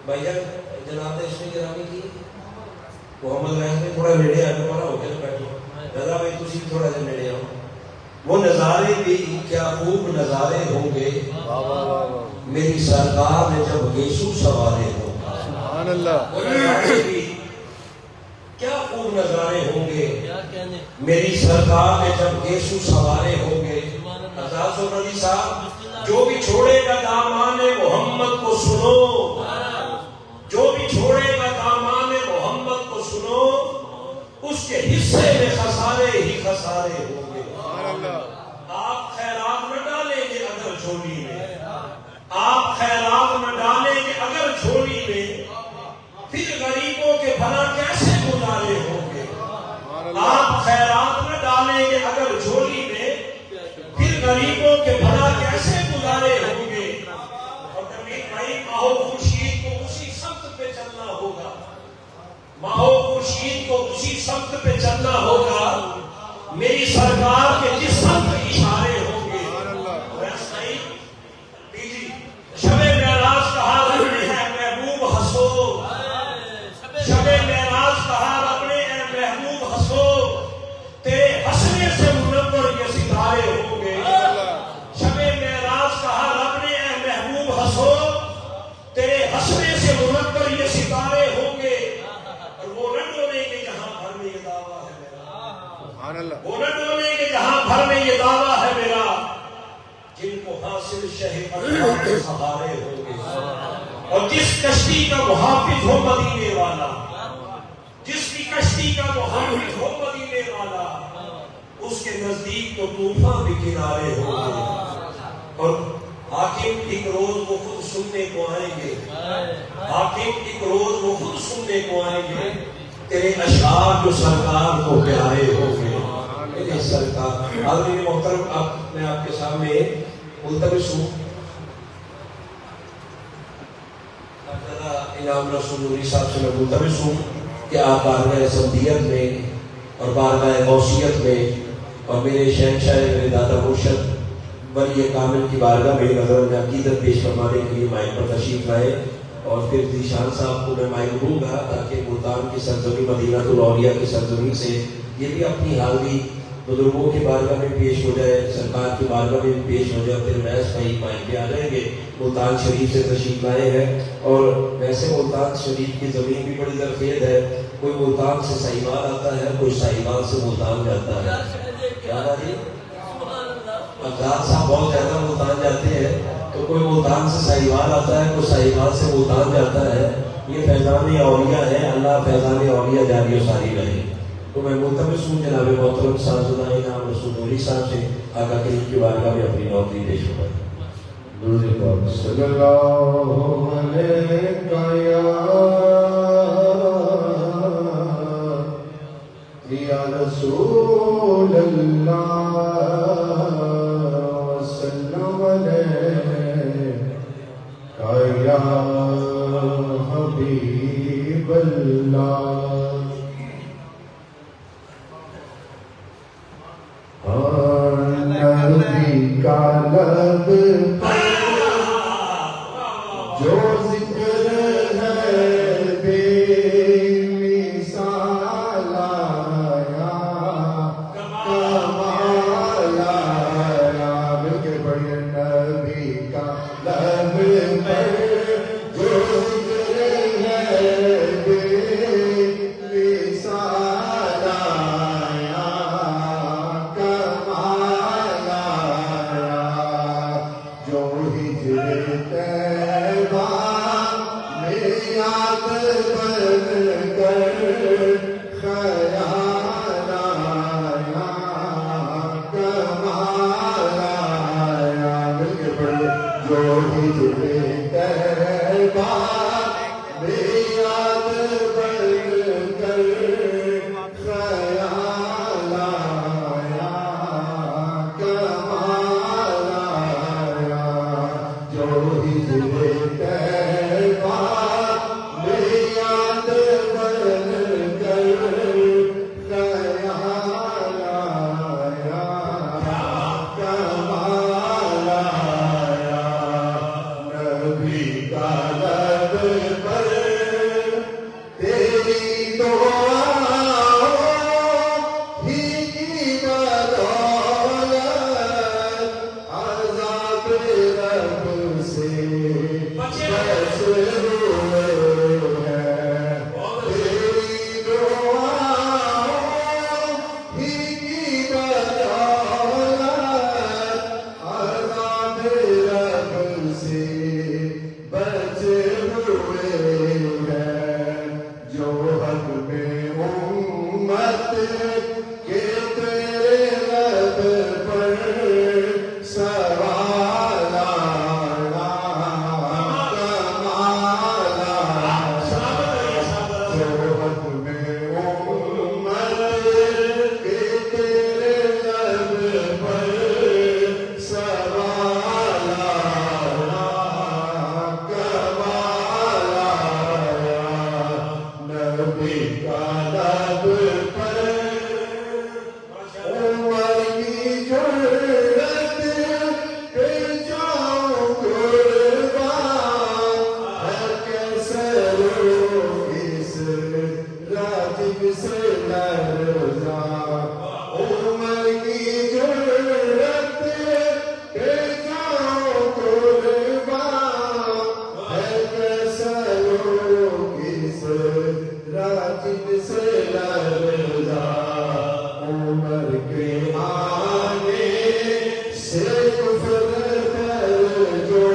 بھائی جان جناب نے اس میں گرامی کی محمد رائز میں تھوڑا نیڑے آنے والا ہو کے بیٹھو رضا بھائی تسی بھی تھوڑا جا نیڑے آؤ. وہ نظارے بھی کیا خوب نظارے ہوں گے میری سرکار نے جب گیسو سوارے ہوں. سبحان اللہ. وہ نظارے بھی کیا خوب نظارے ہوں گے میری سرکار نے جب گیسو سوارے ہوں گے. اعزاز و نبی صاحب جو بھی چھوڑے گا دامان محمد کو سنو, جو بھی چھوڑے گا دامان محمد کو سنو, اس کے حصے میں خسارے ہی خسارے ہوں گے. آپ خیرات نہ ڈالیں گے اگر جھولی میں, آپ خیرات نہ ڈالیں گے اگر جھولی میں, پھر غریبوں کے بھلا کیسے گزارے ہوں گے. آپ خیرات نہ ڈالیں گے اگر جھولی میں, پھر غریبوں کے بھلا کیسے گزارے ہوں گے. اور نبی بھائی ماہو خورشید کو اسی سمت پہ چلنا ہوگا, ماہو خورشید کو اسی سمت پہ چلنا ہوگا میری سرکار کے جس سمت اشارے ہوں گے. شب معراج کہا رب نے ہے محبوب ہنسو, شب معراج کہا رب نے ہے محبوب ہنسو, تیرے ہنسنے سے منور یہ ستارے ہوں گے. شب معراج کہا رب نے ہے محبوب ہنسو, تیرے ہنسنے سے منور یہ ستارے ہوں گے. اور وہ نہ ڈولیں گے جہاں بھر میں یہ دعویٰ ہے میرا, وہ نہ ڈولیں گے جہاں بھر میں یہ دعویٰ ہے میرا, جن کو حاصل شہ اللہ کے سہارے ہوں گے. اور جس کشتی کا محافظ ہو مدینے والا, جس کی کشتی کا محافظ ہو مدینے والا, اس کے نزدیک تو طوفان بھی کنارے ہوں گے. اور حاکم ایک روز وہ خود سننے کو آئیں گے, حاکم ایک روز وہ خود سننے کو آئیں گے, تیرے اشعار جو سرکار کو پیارے ہوں گے. میرے سرکار حاضرین محترم, اب میں آپ کے سامنے ملتمس ہوں انعام رسول نوری صاحب سے میں ملتمس ہوں کہ آپ بارگاہ سمدیت میں اور بارگاہ غوثیت میں اور میرے شہنشاہ میرے دادا مرشد ولی کامل کی بارگاہ میں نظر میں عقیدت پیش فرمانے کے لیے مائک پر تشریف لائے. اور پھر ذیشان صاحب کو میں مائک دوں گا تاکہ ملتان کی سرزمین مدینہ الاولیاء کی سرزمین سے یہ بھی اپنی حاضری بزرگوں کی بارگاہ میں پیش ہو جائے, سرکار کی بارگاہ میں پیش ہو جائے. پھر ویس بھائی مائک پہ آ جائیں گے, ملتان شریف سے تشریف لائے ہیں. اور ویسے ملتان شریف کی زمین بھی بڑی زرخیز ہے, کوئی ملتان سے سہیوال آتا ہے, کوئی سہیوال سے ملتان جاتا ہے. کیا جی افزاد صاحب بہت زیادہ ملتان جاتے ہیں, تو کوئی ملتان سے سہیوال آتا ہے, کوئی سہیوال سے ملتان جاتا ہے. یہ فیضان اولیاء ہے, اللہ فیضان اولیاء جاری و ساری رہے. تو میں ملتمس ہوں جناب محترم سازدہ انعام رسول نوری صاحب سے آقا کریم کی بارگاہ میں اپنی نوکری پیش ہو. درود پاک صلی اللہ علیہ یا رسول اللہ وسلم علیہ یا حبیب اللہ. نبی کا لب جو ذکر ہے بے مثال آیا, کمال آیا. مل کے پڑھیے نبی کا لب جو ذکر ہے بے مثال آیا, کمال آیا. جو ہجر طیبہ میں یاد بن کر خیال آیا, کمال آیا. مل کے پڑھیے جو ہجر طیبہ میں یاد بن کر خیال آیا, کمال آیا. جو ہجر طیبہ میں یاد بن کر خیال آیا, کمال آیا. نبی کا لب رچے ہوئے ہیں جو حق میں امت کے تیرے لب پر سوال آیا کمال آیا جو حق میں امت کے تیرے لب پر سوال آیا کمال آیا نبی کا لب پر عمر کی جرت پہ جاؤں قربان ہے کیسے روک اس راجب سے لرزا عمر کی جرت پہ جاؤں قربان ہے کیسے روک اس راجب سے لرزا عمر کے آنے سے کفر کر جو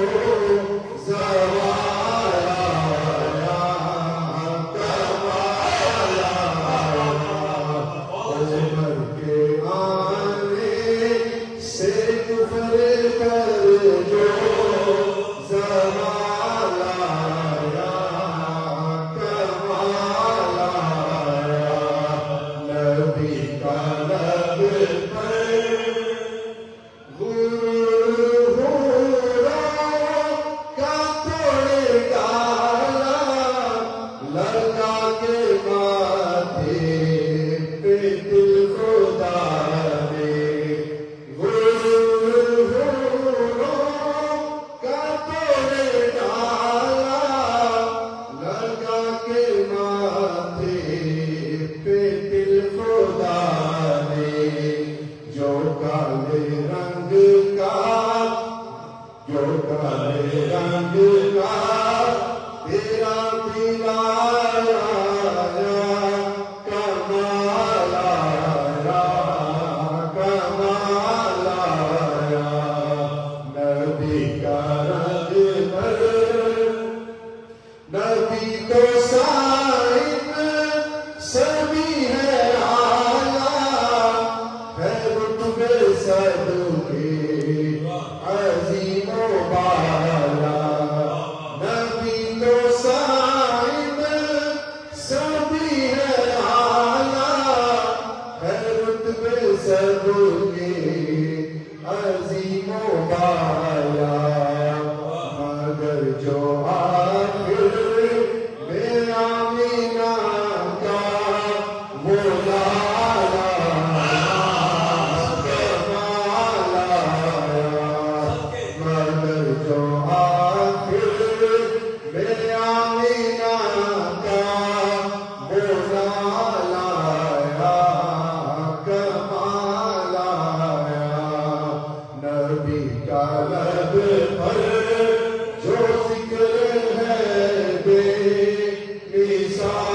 زوال آیا کمال آیا عمر کے آنے سے کفر کر جو زوال آیا کمال آیا نبی کا لب پر غروروں کا توڑ ڈالا لگا کے ماتھے پہ دل خدا نے غروروں کا توڑ ڈالا لگا کے ماتھے پہ دل خدا نے جو کالے رنگ کا تیرا دلایا کمال آیا کمال آیا نبی کا رنگ پر نبی تو صاحب سبھی ہے آیا ہے رتبے سب کے عظیم و بالا نبی تو صاحب سبھی ہے آیا ہے رتبے سب کے عظیم و بالا مگر جو آخر میں آمینہ کا وہ لالا کمال آیا مگر جو آخر میں آمینہ کا وہ لالا کمال آیا نبی کا لب پر جو ذکر ہے بے مثال